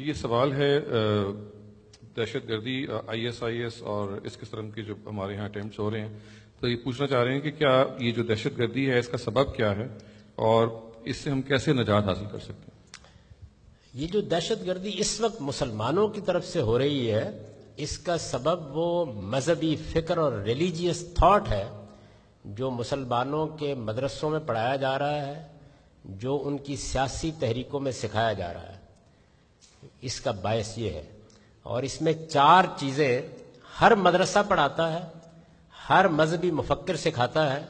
یہ سوال ہے دہشت گردی ISIS اور اس قسم کے جو ہمارے ہاں اٹیمپٹس ہو رہے ہیں، تو یہ پوچھنا چاہ رہے ہیں کہ کیا یہ جو دہشت گردی ہے اس کا سبب کیا ہے اور اس سے ہم کیسے نجات حاصل کر سکتے ہیں؟ یہ جو دہشت گردی اس وقت مسلمانوں کی طرف سے ہو رہی ہے، اس کا سبب وہ مذہبی فکر اور ریلیجیس تھاٹ ہے جو مسلمانوں کے مدرسوں میں پڑھایا جا رہا ہے، جو ان کی سیاسی تحریکوں میں سکھایا جا رہا ہے۔ اس کا باعث یہ ہے، اور اس میں 4 چیزیں ہر مدرسہ پڑھاتا ہے، ہر مذہبی مفکر سکھاتا ہے،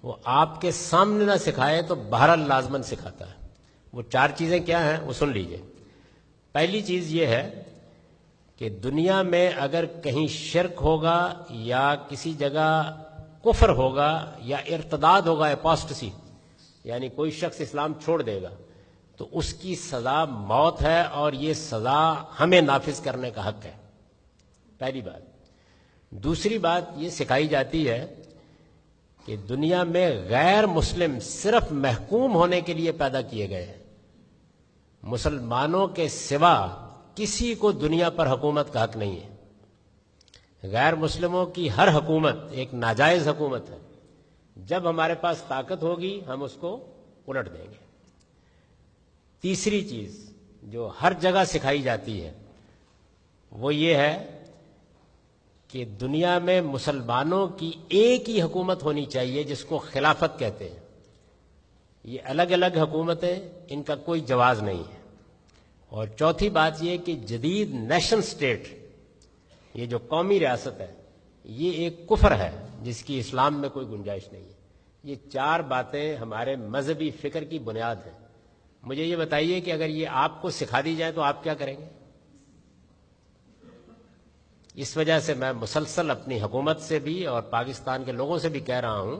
وہ آپ کے سامنے نہ سکھائے تو بہرحال لازماً سکھاتا ہے۔ وہ 4 چیزیں کیا ہیں وہ سن لیجئے۔ پہلی چیز یہ ہے کہ دنیا میں اگر کہیں شرک ہوگا یا کسی جگہ کفر ہوگا یا ارتداد ہوگا، اپوسٹسی، یعنی کوئی شخص اسلام چھوڑ دے گا، تو اس کی سزا موت ہے، اور یہ سزا ہمیں نافذ کرنے کا حق ہے، پہلی بات۔ دوسری بات یہ سکھائی جاتی ہے کہ دنیا میں غیر مسلم صرف محکوم ہونے کے لیے پیدا کیے گئے ہیں، مسلمانوں کے سوا کسی کو دنیا پر حکومت کا حق نہیں ہے۔ غیر مسلموں کی ہر حکومت ایک ناجائز حکومت ہے، جب ہمارے پاس طاقت ہوگی ہم اس کو الٹ دیں گے۔ تیسری چیز جو ہر جگہ سکھائی جاتی ہے وہ یہ ہے کہ دنیا میں مسلمانوں کی ایک ہی حکومت ہونی چاہیے جس کو خلافت کہتے ہیں۔ یہ الگ الگ حکومتیں، ان کا کوئی جواز نہیں ہے۔ اور چوتھی بات یہ کہ جدید نیشن سٹیٹ، یہ جو قومی ریاست ہے، یہ ایک کفر ہے جس کی اسلام میں کوئی گنجائش نہیں ہے۔ یہ 4 باتیں ہمارے مذہبی فکر کی بنیاد ہیں۔ مجھے یہ بتائیے کہ اگر یہ آپ کو سکھا دی جائے تو آپ کیا کریں گے؟ اس وجہ سے میں مسلسل اپنی حکومت سے بھی اور پاکستان کے لوگوں سے بھی کہہ رہا ہوں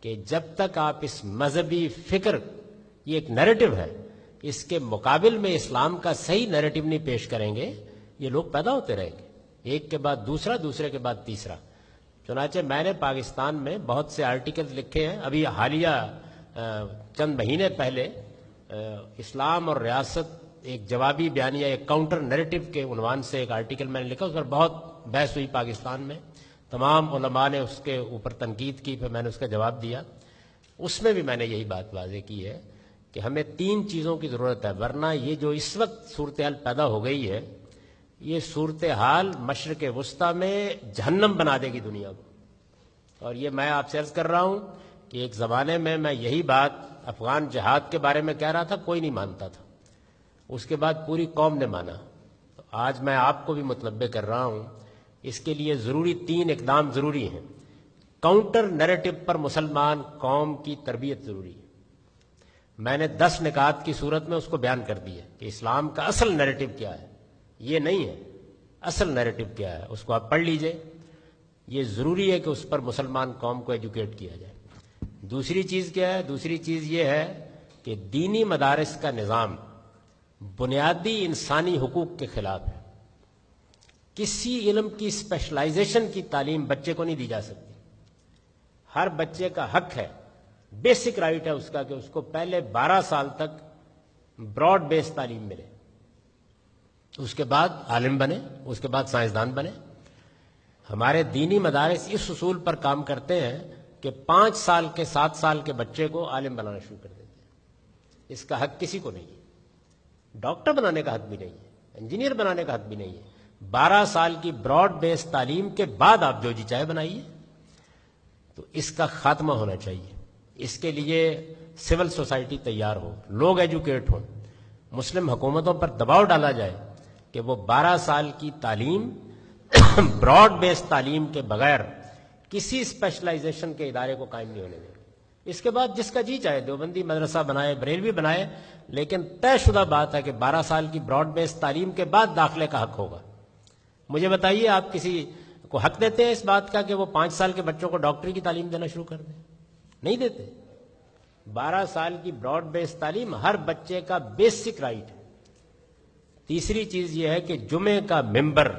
کہ جب تک آپ اس مذہبی فکر، یہ ایک نیریٹو ہے، اس کے مقابل میں اسلام کا صحیح نیریٹو نہیں پیش کریں گے، یہ لوگ پیدا ہوتے رہیں گے، ایک کے بعد دوسرا، دوسرے کے بعد تیسرا۔ چنانچہ میں نے پاکستان میں بہت سے آرٹیکل لکھے ہیں۔ ابھی حالیہ چند مہینے پہلے اسلام اور ریاست ایک جوابی بیانیہ، ایک کاؤنٹر نیریٹو کے عنوان سے ایک آرٹیکل میں نے لکھا، اس پر بہت بحث ہوئی پاکستان میں، تمام علماء نے اس کے اوپر تنقید کی، پھر میں نے اس کا جواب دیا۔ اس میں بھی میں نے یہی بات واضح کی ہے کہ ہمیں 3 چیزوں کی ضرورت ہے، ورنہ یہ جو اس وقت صورتحال پیدا ہو گئی ہے، یہ صورتحال مشرق وسطیٰ میں جہنم بنا دے گی دنیا کو۔ اور یہ میں آپ سے عرض کر رہا ہوں کہ ایک زمانے میں یہی بات افغان جہاد کے بارے میں کہہ رہا تھا، کوئی نہیں مانتا تھا، اس کے بعد پوری قوم نے مانا۔ تو آج میں آپ کو بھی متنبہ کر رہا ہوں، اس کے لیے ضروری 3 اقدام ضروری ہیں۔ کاؤنٹر نیریٹو پر مسلمان قوم کی تربیت ضروری ہے۔ میں نے 10 نکات کی صورت میں اس کو بیان کر دیا کہ اسلام کا اصل نیریٹو کیا ہے، یہ نہیں ہے، اصل نیریٹو کیا ہے، اس کو آپ پڑھ لیجئے۔ یہ ضروری ہے کہ اس پر مسلمان قوم کو ایجوکیٹ کیا جائے۔ دوسری چیز کیا ہے؟ دوسری چیز یہ ہے کہ دینی مدارس کا نظام بنیادی انسانی حقوق کے خلاف ہے۔ کسی علم کی اسپیشلائزیشن کی تعلیم بچے کو نہیں دی جا سکتی۔ ہر بچے کا حق ہے، بیسک رائٹ ہے اس کا، کہ اس کو پہلے 12 سال تک براڈ بیس تعلیم ملے، اس کے بعد عالم بنے، اس کے بعد سائنسدان بنے۔ ہمارے دینی مدارس اس اصول پر کام کرتے ہیں کہ 5 سال کے 7 سال کے بچے کو عالم بنانا شروع کر دیتے ہیں۔ اس کا حق کسی کو نہیں ہے، ڈاکٹر بنانے کا حق بھی نہیں ہے، انجینئر بنانے کا حق بھی نہیں ہے۔ 12 سال کی براڈ بیس تعلیم کے بعد آپ جو جی چاہے بنائیے۔ تو اس کا خاتمہ ہونا چاہیے۔ اس کے لیے سول سوسائٹی تیار ہو، لوگ ایجوکیٹ ہوں، مسلم حکومتوں پر دباؤ ڈالا جائے کہ وہ 12 سال کی تعلیم براڈ بیس تعلیم کے بغیر کسی اسپیشلائزیشن کے ادارے کو قائم نہیں ہونے دیں۔ اس کے بعد جس کا جی چاہے دیوبندی مدرسہ بنائے، بریلوی بنائے، لیکن طے شدہ بات ہے کہ 12 سال کی براڈ بیس تعلیم کے بعد داخلے کا حق ہوگا۔ مجھے بتائیے، آپ کسی کو حق دیتے ہیں اس بات کا کہ وہ 5 سال کے بچوں کو ڈاکٹری کی تعلیم دینا شروع کر دیں؟ نہیں دیتے۔ 12 سال کی براڈ بیس تعلیم ہر بچے کا بیسک رائٹ ہے۔ تیسری چیز یہ ہے کہ جمعے کا ممبر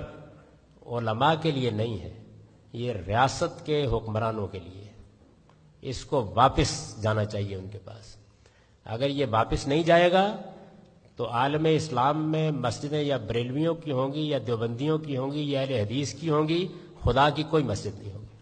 علماء کے لیے نہیں ہے، یہ ریاست کے حکمرانوں کے لیے ہے۔ اس کو واپس جانا چاہیے ان کے پاس۔ اگر یہ واپس نہیں جائے گا تو عالم اسلام میں مسجدیں یا بریلویوں کی ہوں گی یا دیوبندیوں کی ہوں گی یا اہل حدیث کی ہوں گی، خدا کی کوئی مسجد نہیں ہوگی۔